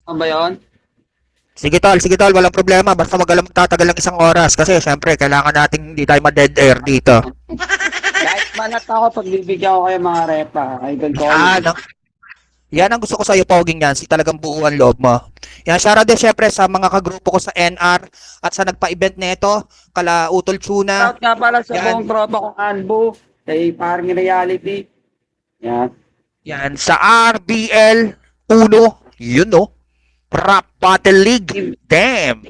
Ano ba yun? Sige tol, walang problema. Basta wag ka lang magtatagal ng 1 oras. Kasi syempre, kailangan natin hindi tayo ma-dead air dito. Kahit manat ako, pagbibigyan ko kayo mga repa. Idol ko Yan, yun. yan ang gusto ko sa'yo, Poging yan. Si talagang buuan loob mo. Yan, shoutout din syempre sa mga kagrupo ko sa NR at sa nagpa-event nito, kala Utol Tuna. Shout nga pala sa Yan. buong tropa kong Anbu. Kay parang reality. Yan. Yan, sa RBL Uno, yun no. Rap Battle League. Damn.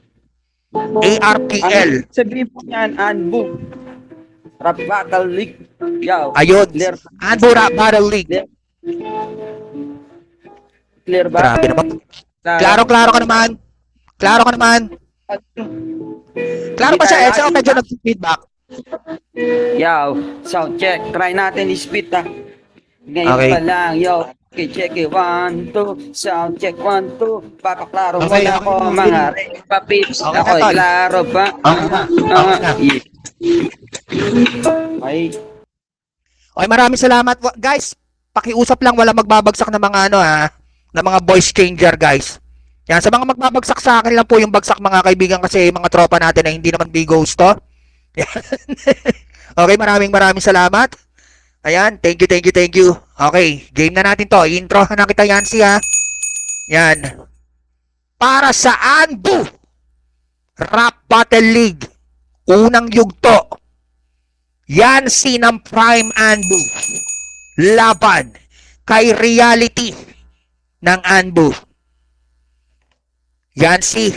ARPL. Ang sabihin po niyan, Anbu. Rap Battle League. Yo. Ayun. Clear. Anbo Rap Battle League. Clear. Clear ba? Grabe naman. Klaro ka naman. Klaro ka naman. Klaro ba siya? Eh, siya medyo nag-feedback. Yo, sound check. Try natin i-spit Ngayon Okay. pa lang, yo. Okay, check it. 1, 2. Sound check. 1, 2. Papaklaro Okay, wala okay. ko mga papips. Okay, Ako, tol. klaro ba? Okay na. Yeah. Ay, Okay, maraming salamat. Guys, pakiusap lang, wala magbabagsak ng mga ng mga voice changer, guys. Yan, sa mga magbabagsak sa akin lang po yung bagsak, mga kaibigan, kasi mga tropa natin na hindi naman bigos to. Yan. Okay, maraming salamat. Ayan, thank you. Okay, game na natin to. Intro na kita, Yancy, ha. Yan. Para sa Anbu Rap Battle League, unang yugto. Yancy ng Prime Anbu laban kay Reality ng Anbu. Yancy,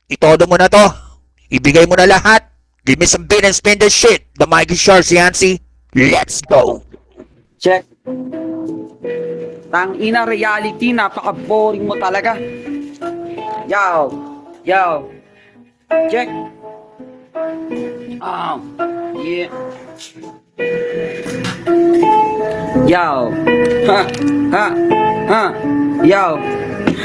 itodo mo na to. Ibigay mo na lahat. Give me some bait and spin this shit. The mic is yours, Yancy. Let's go. check. Tang ina reality, napaka-boring mo talaga. Yo. Yo. Check. Yeah. Yo. Ha. Yo.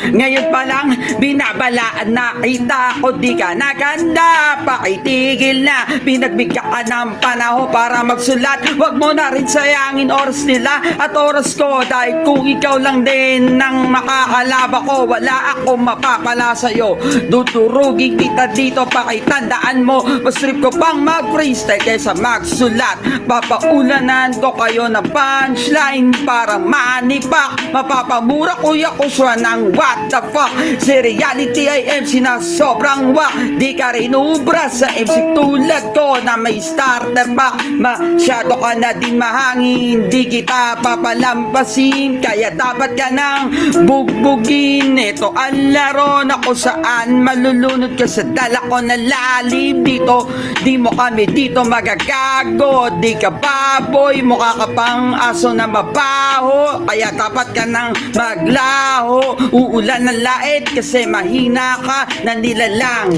Ngayon pa lang, binabalaan na kita ko, di ka naganda. Pakitigil na, pinagbigyan ka ng panahon para magsulat. Wag mo na rin sayangin oras nila at oras ko. Dahil kung ikaw lang din nang makakalaba ko, wala akong mapapala sa'yo. Duturugin kita dito, pakitandaan mo. Mas trip ko pang mag-freestyle kaysa magsulat. Papaulanan ko kayo ng punchline para manipak. Mapapamura kuya ko siya ng what the fuck. Si reality ay MC na sobrang wak. Di ka rin ubra sa MC tulad ko na may starter pack. Masyado ka na din mahangin, di kita papalampasin. Kaya dapat ka nang bugbugin. Ito ang laro na kung saan malulunod ka sa dala ko na lalim. Dito, di mo kami dito magagago. Di ka baboy, mukha ka pang aso na mabaho. Kaya dapat ka nang maglaho. Uulan ng lait kasi mahina ka na nilalang.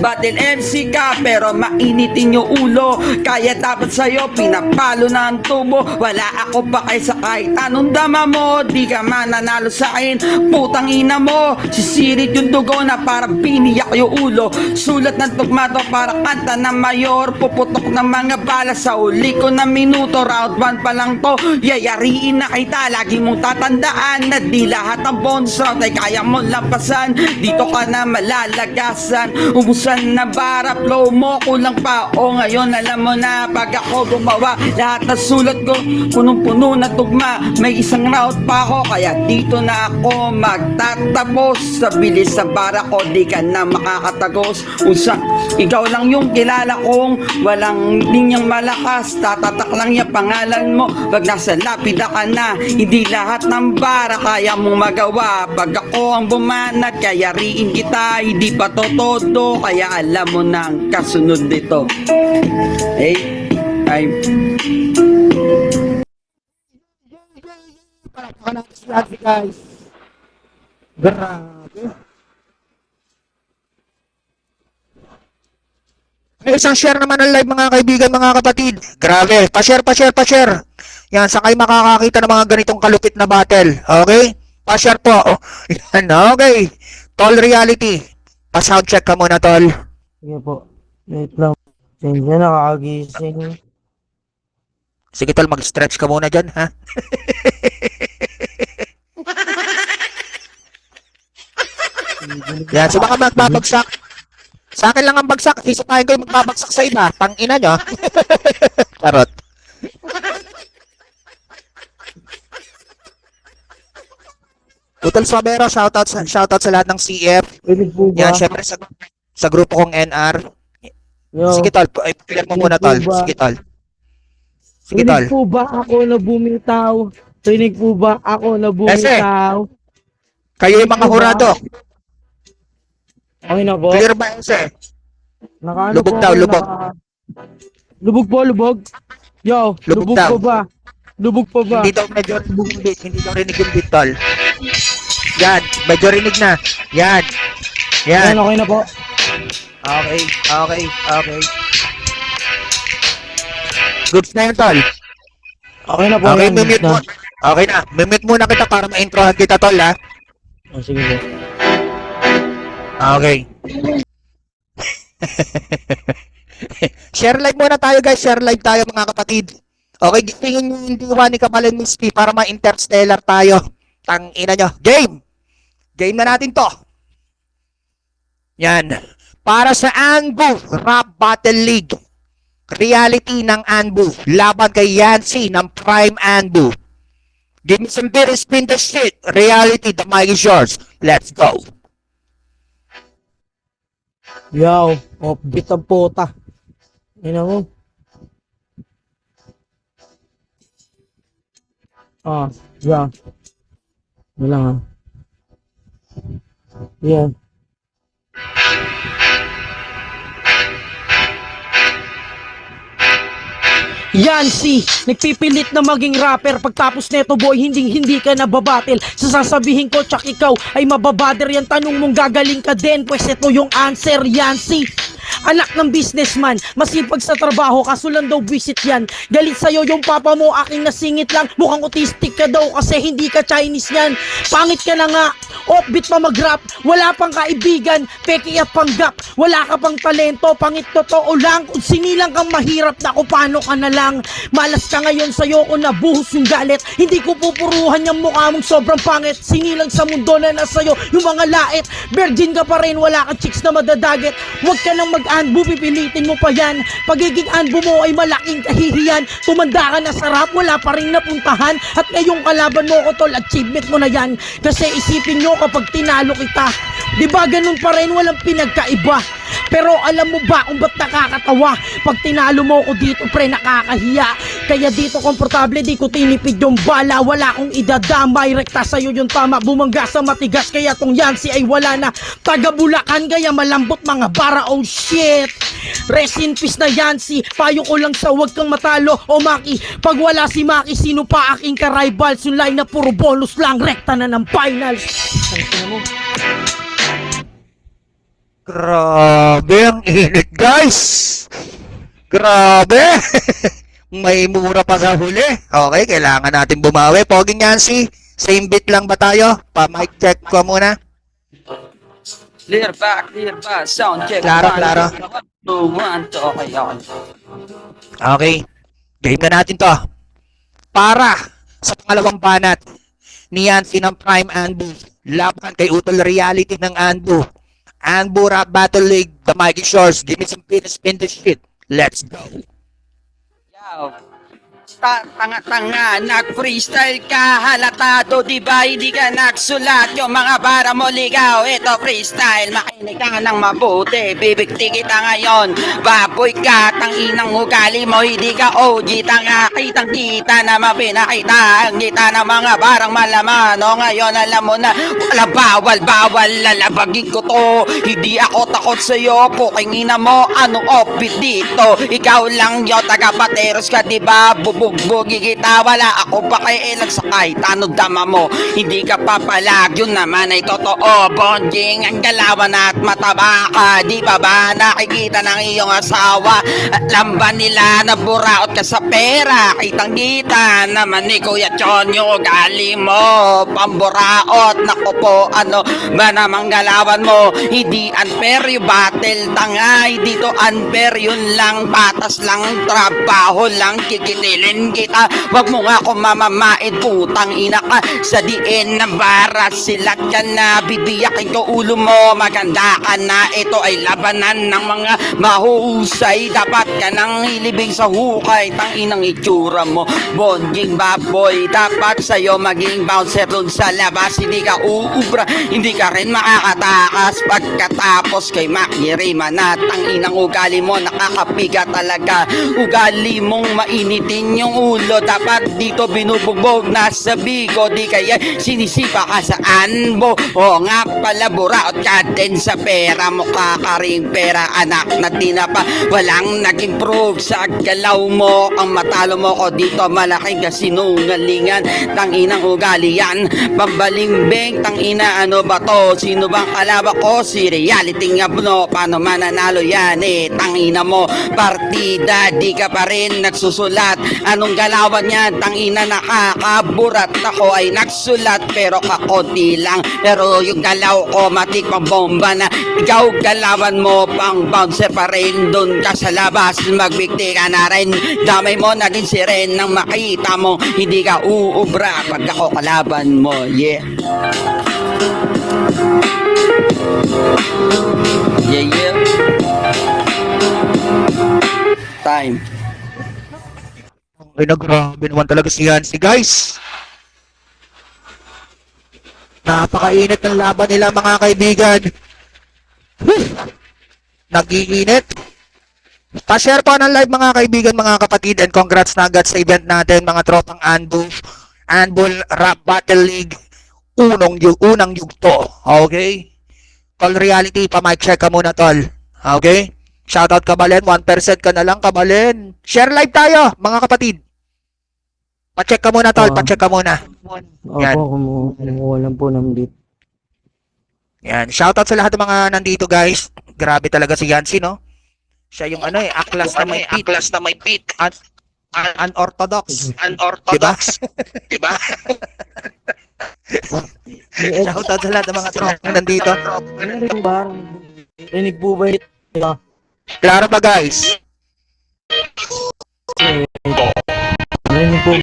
Battle MC ka pero mainitin yung ulo. Kaya dapat sa'yo pinapalo na ang tubo. Wala ako pa kay sa kahit anong dama mo. Di ka mananalo sa akin, putang ina mo. Sisirit yung dugo na para biniyak yung ulo. Sulat ng tugma to para kanta ng mayor. Puputok ng mga bala sa uli ko na minuto. Round 1 pa lang to, yayariin na kita. Lagi mong tatandaan na di lahat ng bonus round ay kaya mo lampasan. Dito ka na malalagasan. Ubusan na bara, flow mo kulang pa. O ngayon alam mo na pag ako gumawa, lahat na sulat ko punong-puno na tugma. May isang round pa ako kaya dito na ako magtatapos. Sa bilis sa bara ko di ka na makakatagos. Usa, ikaw lang yung kilala kong walang linyang malakas. Tatatak lang yung pangalan mo pag nasa lapida ka na. Hindi lahat ng bara kaya mong magawa. Pag ako ang bumanat kaya riin kita. Hindi pa to todo kaya alam mo na ang kasunod nito. Hey, I'm Palakpakan natin si Yancy, guys. Grabe. May isang share naman ng live, mga kaibigan, mga kapatid. Grabe. Pa-share. Yan, sa kayo makakakita ng mga ganitong kalupit na battle. Okay? Pa-share po. Oh, yan, okay. Tol Reality. Pa-sound check ka muna, Tol. Sige po. Wait lang. Hindi na nakakagising. Sige, Tol, mag-stretch ka muna dyan, ha? Yan, sa mga magbabagsak. Sa akin lang ang bagsak. Isa tayo kayo magbabagsak sa iba. Tangina nyo. Charot. Utol Swabero, shoutout sa lahat ng CF. Rinig po ba? Yan, syempre sa grupo kong NR. Yo. Sige tol, clear mo muna tol. Sige tol. Sige tol. Rinig po ba ako na bumitaw? Rinig po ba ako na bumitaw? Kayo yung mga hurado. Okay na po. Clear ba ese? Nakaano Lubog po daw, ako, lubog. Lubog po, lubog. Yo, Lubog lubog daw. po ba? Lubog po ba? Hindi daw medyo rinig, hindi daw rinig yung beat tol. Yan, medyo rinig na. Yan. Yan. Yan, okay na po. Okay. Goods na yun tol. Okay na po. Okay, yan, mimute na. mo. Okay na, mimute muna kita para ma-introhan kita tol ha. Oh, sige po. Okay. Share live muna tayo guys, share live tayo mga kapatid. Okay, tingin nyo yung diwa ni Kabalin Miss P para ma-interstellar tayo. Tangina nyo. Game! Game na natin to. Yan. Para sa Anbu Rap Battle League. Reality ng Anbu. Laban kay Yancy ng Prime Anbu. Give me some beer, spin the shit. Reality, the mic is yours. Let's go. Yo, offbeat ang puta. Ina mo. Yeah. Wala nga. Yeah. Yancy, nagpipilit na maging rapper. Pagtapos neto boy, hindi ka nababattle. Sasasabihin ko, tsak ikaw ay mababader. Yan tanong mong gagaling ka din, pues ito yung answer, Yancy. Anak ng businessman, masipag sa trabaho, kaso lang daw visit yan. Galit sa'yo yung papa mo, aking nasingit lang. Mukhang autistic ka daw kasi hindi ka Chinese yan. Pangit ka na nga, offbeat pa mag-rap. Wala pang kaibigan, peki at panggap. Wala ka pang talento, pangit totoo lang. Kung sinilang kang mahirap na paano ka na lang. Malas ka ngayon, sa'yo ko nabuhos yung galit. Hindi ko pupuruhan yung mukha mong sobrang pangit. Sinilang sa mundo na nasa'yo yung mga lait. Virgin ka pa rin, wala ka chicks na madadaget. Huwag ka nang mag-anbu, pipilitin mo pa yan. Pagiging anbu mo ay malaking kahihiyan. Tumanda ka na sa rap, wala pa rin napuntahan. At ngayong kalaban mo ko tol, achievement mo na yan. Kasi isipin nyo kapag tinalo kita, di ba ganun pa rin, walang pinagkaiba. Pero alam mo ba kung ba't nakakatawa? Pag tinalo mo ko dito pre, nakakahiya. Kaya dito komportable, di ko tinipid yung bala. Wala akong idadamay, rekta sa'yo yung tama. Bumangga sa matigas, kaya tong Yancy ay wala na. Taga Bulacan, kaya malambot mga bara, oh shit. Rest in peace na Yancy, payo ko lang sa wag kang matalo. O Maki, pag wala si Maki, sino pa aking ka-rivals? Yung line na puro bonus lang, rekta na ng finals. Ano mo? Grabe, ang init guys! Grabe! May mura pa sa huli. Okay, kailangan natin bumawi. Poging Yancy, same beat lang ba tayo? Pa-mic check ko muna. Clear ba? Sound check. Klaro, klaro. 2, 1, 2. Okay. Okay, game na natin to. Para sa pangalawang banat ni Yancy ng Prime Anbu. Laban kay Utol Reality ng Anbu. Anbu Rap Battle League, the mic is yours. Give me some penis, spin the shit. Let's go. Yo. Tanga-tanga, nag-freestyle ka, halatado, di ba hindi ka nagsulat? Yung mga bara mo ligaw, ito freestyle, makinig ka ng mabuti, bibigti kita ngayon, baboy ka, tanginang ugali mo, hindi ka OG, tanga, kitang-kita na mapinakita, ang kita ng mga barang malaman, o ngayon alam mo na, wala bawal, lalabagin ko to, hindi ako takot sa'yo, pukingina mo, anong offbeat dito, ikaw lang yo, taga-pateros ka, di ba, bugi kita, wala ako pa kay ilang sakay, tanong dama mo, hindi ka papalag, yun naman ay totoo, bonding, ang galawan at mataba ka, di ba ba nakikita ng iyong asawa, alam ba nila na buraot ka sa pera, kitang kita naman ni Kuya Chon yung ugali mo, pamburaot, naku po, ano ba namang galawan mo, hindi unfair yung battle, tangay, dito unfair, yun lang, patas lang, trabaho lang, kikitilin rin kita. Wag mo nga ako mamamait, putang ina ka. Sa diin ng bara, silat ka na. Bibiyakin ko ulo mo, maganda ka na. Ito ay labanan ng mga mahuhusay. Dapat ka nang ilibing sa hukay. Tanginang itsura mo, bonjing baboy. Dapat sa'yo maging bouncer dun sa labas. Hindi ka uubra, hindi ka rin makakatakas. Pagkatapos kay makirima na tanginang ugali mo, nakakapiga talaga. Ugali mong mainitin yung ulo. Dapat dito binubugbog na sa bigo. Di kaya sinisipa ka sa anbo. O nga pala, buraot ka din sa pera. Mukha ka rin pera, anak na tinapa. Walang nag-improve sa galaw mo. Ang matalo mo ko dito, malaking kasinungalingan. Tanginang ugali yan, pambalimbing. Tangina, ano ba to? Sino bang kalaba ko? Si reality nga no. Paano mananalo yan eh? Tangina mo, partida, di ka pa rin nagsusulat. Anong galawan yan? Tangina, nakakaburat. Ako ay nagsulat pero kakonti lang. Pero yung galaw ko matik pang bomba na. Ikaw galawan mo pang bouncer pa rin. Doon ka sa labas, magbigti ka na rin. Damay mo na din si Ren nang makita mo hindi ka uubra pag ako kalaban mo. Yeah. Yeah, yeah. Time. Ay, grabe naman talaga si Yancy, guys. Napakainit ng laban nila, mga kaibigan. Nag-iinit. Pa-share po ng live, mga kaibigan, mga kapatid, and congrats na agad sa event natin, mga tropang Anbol Rap Battle League unang yugto. Okay? Tol Reality, pa-mic check ka muna, tol. Okay? Shoutout Kabalen, 1% ka na lang, Kabalen. Share live tayo, mga kapatid. Pa-check ka muna, tol. Pa-check ka muna. Yan. Opo, kumuha lang po ng beat. Yan. Shoutout sa lahat ng mga nandito, guys. Grabe talaga si Yancy, no? Siya yung ano eh, aklas na may beat. Aklas na may beat. Unorthodox. Unorthodox. Diba? Shoutout sa lahat ng mga tropa nandito. Ano rin ba? Rinig po ba ito? Klaro ba, guys? Rinig po.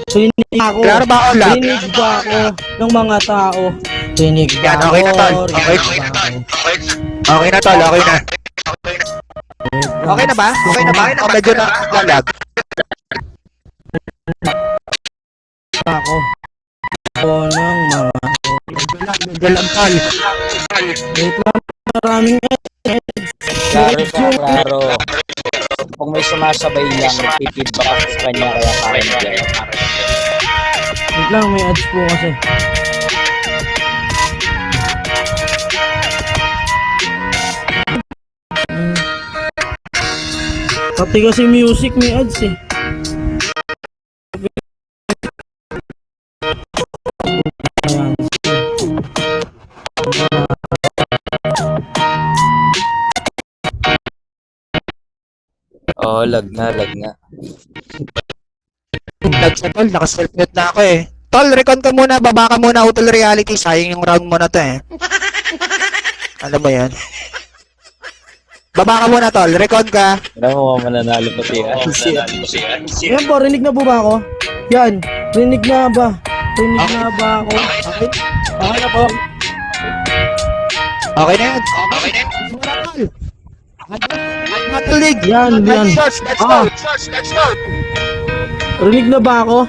Rinig ako. Klaro ba ako, lab? Rinig ba ako ng mga tao? Rinig ba Yan, okay na, tol. ako? Okay. Rinig ba ako? Okay na, tol. Okay na. Okay na ba? Okay na ba? O medyo na lalag? Ako. Ako ng mga... Medyo lang, tol. Wait lang, maraming Klaro. Kung may sumasabay lang, ipipidback ako sa kanya kaya kaya niya. Wait lang, may ads po kasi. Pati kasi music may ads eh. Ayan. Oo, lag na. Lag sa tol. Naka-self-mute na ako eh. Tol, recon ka muna. Baba ka muna. Utol Reality. Sayang yung round mo na to eh. Alam mo yan. Baba ka muna, tol. Recon ka. Alam mo, mananalo pa siya. Yan po, rinig na po ba ako? Yan, rinig na ba? Rinig na ba ako? Okay? Okay na po. Okay na yan. Okay na yan. Battle League. Yan. Let's go. Let's go. Rinig na ba ako?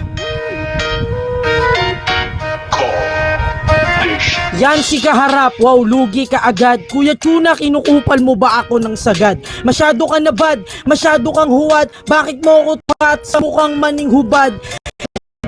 Yan si kaharap, wow, lugi ka agad. Kuya Tuna, kinukupal mo ba ako ng sagad? Masyado ka na bad, masyado kang huwad. Bakit mo ko tumat sa mukhang maning hubad?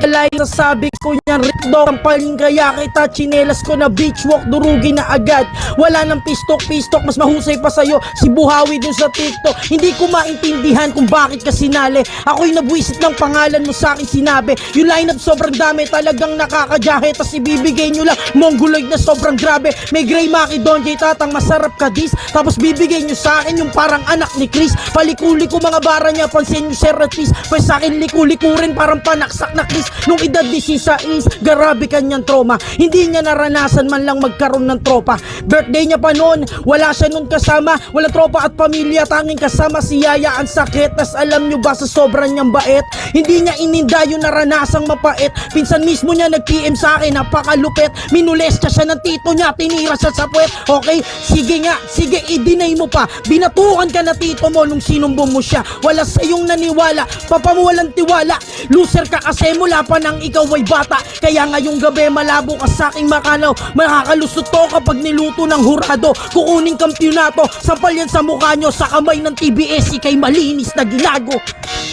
Alay na sabi ko niyan, Rickdo, ang paling kaya kita, chinelas ko na beach walk, durugi na agad. Wala nang pistok, mas mahusay pa sa'yo, si Buhawi dun sa TikTok. Hindi ko maintindihan kung bakit ka sinali. Ako'y nabwisit ng pangalan mo sa akin sinabi. Yung lineup sobrang dami, talagang nakakajahe. Tas ibibigay nyo lang, mongoloid na sobrang grabe. May gray maki, Don J, tatang masarap ka dis. Tapos bibigay nyo sa akin yung parang anak ni Chris. Palikuli ko mga bara niya, pansin nyo sir at please. Pues sa akin likuli ko rin parang panaksak na Chris. Nung edad 16, grabe kanyang trauma. Hindi niya naranasan man lang magkaroon ng tropa. Birthday niya pa noon, wala siya nun kasama. Wala tropa at pamilya, tanging kasama si Yaya. Ang sakit, tas alam nyo ba sa sobrang niyang bait, hindi niya ininda yung naranasang mapait. Pinsan mismo niya nag-PM sa akin, napakalupit. Minulestya siya ng tito niya, tinira siya sa puwet. Okay, sige nga, sige, i-deny mo pa. Binatukan ka na tito mo nung sinumbong mo siya. Wala sa iyong naniwala, papa mo walang tiwala. Loser ka kasi mula pa nang ikaw ay bata. Kaya ngayong gabi malabo ka sa aking makalaw. Makakalusot to kapag niluto ng hurado. Kukuning kampyonato, sampal yan sa mukha nyo. Sa kamay ng TBS, ikay malinis na ginago.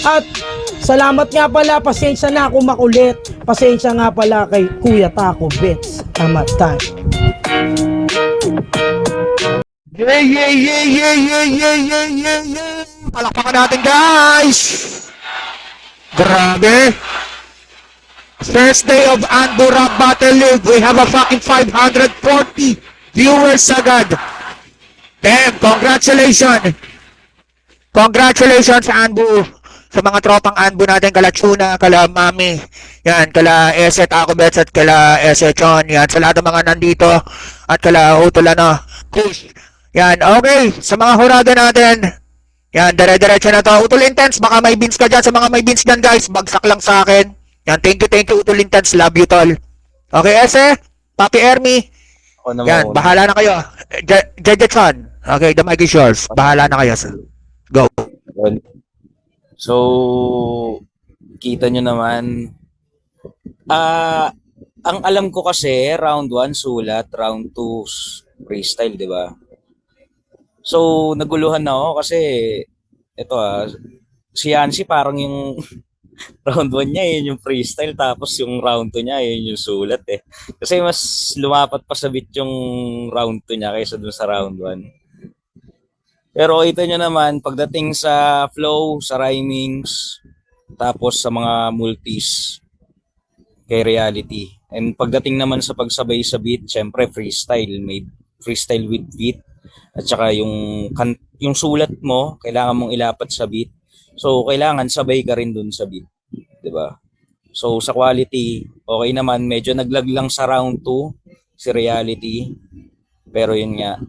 At salamat nga pala, pasensya na ako makulit. Pasensya nga pala kay Kuya Taco Bets. Tama tayo. Yeah. Palakpakan natin, guys! Grabe! First day of Anbo Rap Battle League. We have a fucking 540 viewers agad. Damn, congratulations! Congratulations, Anbo! Sa mga tropang Anbo natin, kala Tuna, kala Mami, yan, kala Eset Akobets at kala Eset-chon, yan, sa lahat ng mga nandito, at kala Utulano, Kush. Yan, okay, sa mga hurado natin, yan, dire-diretso na to. Utul Intense, baka may beans ka dyan. Sa mga may beans dyan, guys, bagsak lang sa akin. Yan, thank you, Utul Intense, love you, tol. Okay, Ese, Papi Ermi, Ako naman. yan, bahala na kayo. Jeje-chan, okay, the mic is yours. Bahala na kayo, sir. Go. So, kita nyo naman. Ang alam ko kasi, round 1 sulat, round 2 freestyle, di ba? So, naguluhan na ako kasi, ito si Yancy parang yung round 1 niya, yun yung freestyle, tapos yung round 2 niya, yun yung sulat eh. Kasi mas lumapat pa sa beat yung round 2 niya kaysa dun sa round 1. Pero ito nyo naman, pagdating sa flow, sa rhymings, tapos sa mga multis, kay reality. And pagdating naman sa pagsabay sa beat, syempre freestyle, may freestyle with beat. At saka yung sulat mo, kailangan mong ilapat sa beat. So, kailangan sabay ka rin dun sa beat. 'Di ba? So, sa quality, okay naman. Medyo naglag lang sa round 2, si reality. Pero yun nga,